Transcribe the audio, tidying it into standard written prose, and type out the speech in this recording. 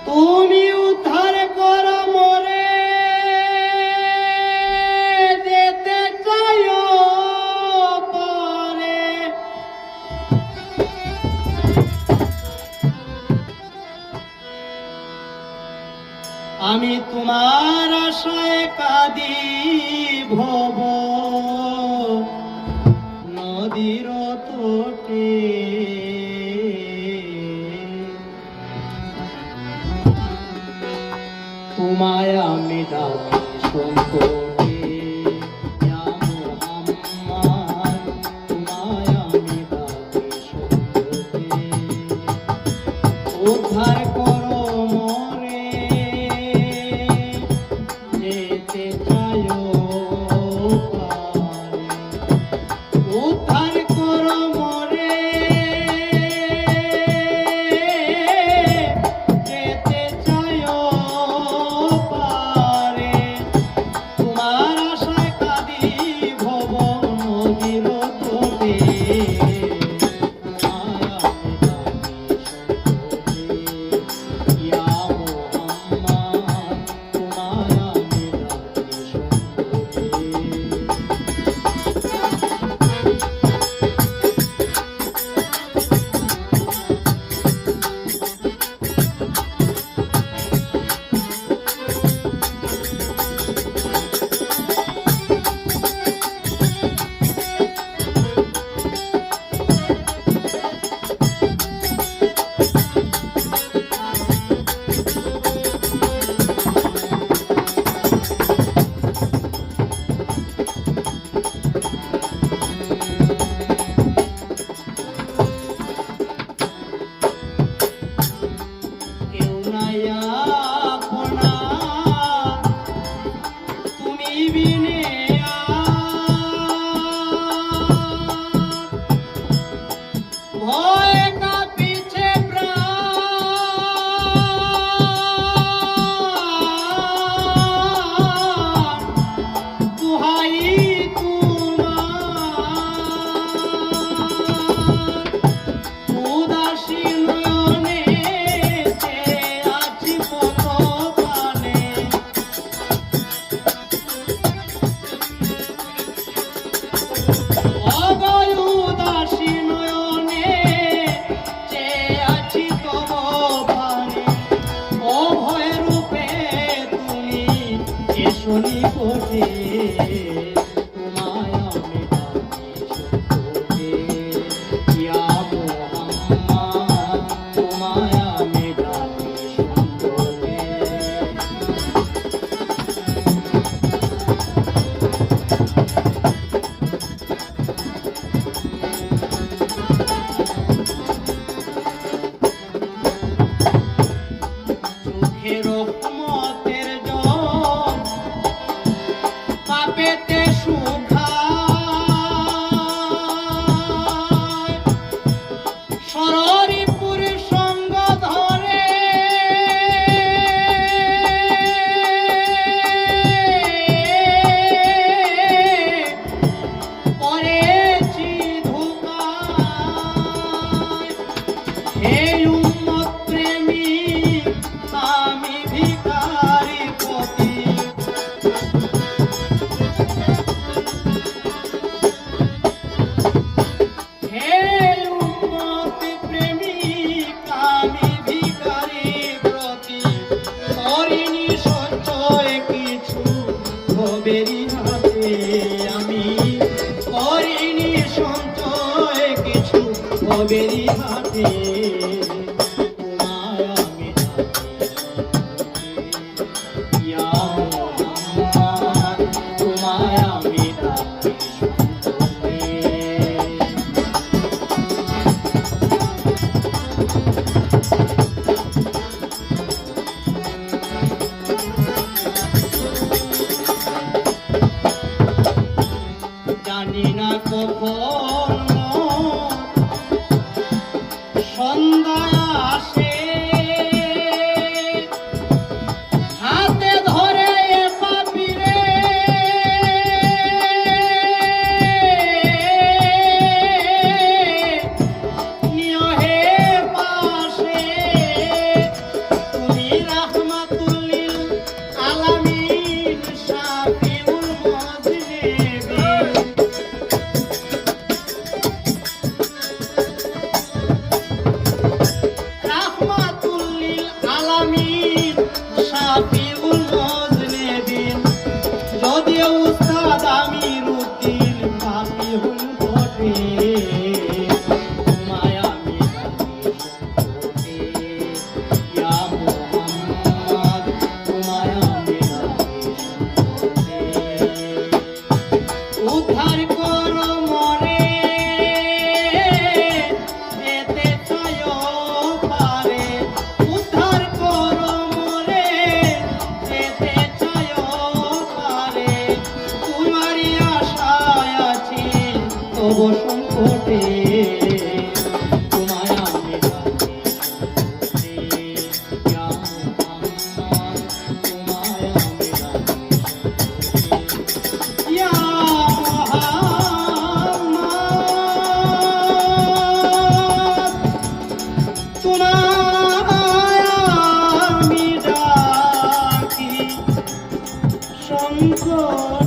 তুমি উদ্ধার করো মোরে, যেতে চাইও পরে। আমি তোমার আশায় কাঁদি ভব নদীর তটে। তোমায় আমি ডাকি সংকটে, ইয়া মুহাম্মদ, তোমায় আমি ডাকি সংকটে। উদ্ধার করো মোরে, যেতে চাইও পারে। উদ্ধার করো মোরে, যেতে চাইও পারে। তোমার আশায় কাঁদি ভব নদীর তটে। তোমায় আমি ডাকি সংকটে, ইয়া মুহাম্মদ, তোমায় আমি ডাকি সংকটে। কেউ নাই আপনা, তুমি বিনে আর। ভয়ে কাঁপিছে প্রাণ, দুহাই তোমার। উদাসী নয়নে চেয়ে আছি পথ পানে। অগয় উদাসী নয়নে চেয়ে আছি তব পানে। অভয় রূপে তুমি এসো নিকটে। তোমায় আমি ডাকি সংকটে, ইয়া মুহাম্মদ, তোমায় আমি ডাকি সংকটে। চোখের রহমতের জল পাপেতে শুকায়। শরীরপুর সঙ্গ ধরে পড়েছি ধোঁকায়। হে উম্মত প্রেমী, আমি ভিখারি পতি। হে উম্মত প্রেমী, আমি ভিখারি প্রতি। করিনি সঞ্চয় কিছু ভবেরই হাতে আমি। করিনি সঞ্চয় কিছু ভবেরই হাতে। তোমায় আমি ডাকি সংকটে, ইয়া মুহাম্মদ, তোমায় আমি ডাকি সংকটে। জানি না কখন অন্তর